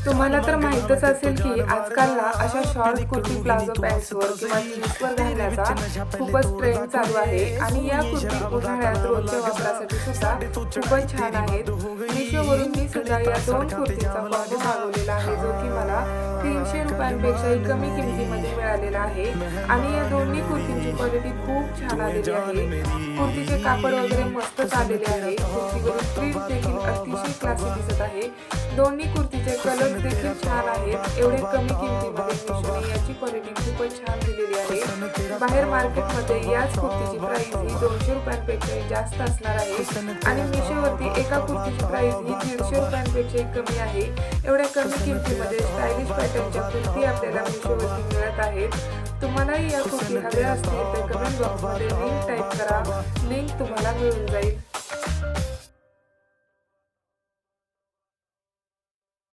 तुम्हाला तर माहीतच असेल की आजकालला अशा शॉर्ट कुर्ती प्लाझो पॅन्ट्सवर किंवा जीन्सवर घालण्याचा खूपच ट्रेंड चालू आहे आणि या कुर्ती उन्हाळ्यात रोजच्या वापरासाठी सुद्धा खूपच छान आहेत। मिशोवरून मी सुद्धा या दोन कुर्तीचा कॉम्बो मागवलेला आहे जो की मला 300 रुपयांपेक्षाही कमी किमतीमध्ये मिळालेला आहे आणि या दोन्ही कुर्तींची क्वालिटी खूप छान आलेली आहे। कुर्तीचे कापड वगैरे मस्तच आलेले आहे। कुर्तीवरील प्रिंट देखील अतिशय क्लासी दिसत आहे। दोन्ही कुर्तीचे कलर देखील छान आहेत। एवढे कमी किमतीमध्ये मिशोने याची क्वालिटी खूपच छान दिलेली आहे। बाहेर मार्केटमध्ये याच कुर्तीची प्राइस ही 200 रुपयांपेक्षा जास्त असणार आहे आणि मिशोवरती एका कुर्तीची प्राइस ही 150 रुपयांपेक्षा कमी आहे। एवढ्या कमी किमतीमध्ये स्टायलिश पॅटर्नच्या कुर्ती आपल्याला मिशोवरती मिळत आहेत। तुम्हालाही या कुर्ती हव्या असतील तर कमेंट बॉक्समध्ये लिंक टाइप करा, लिंक तुम्हाला मिळून जाईल।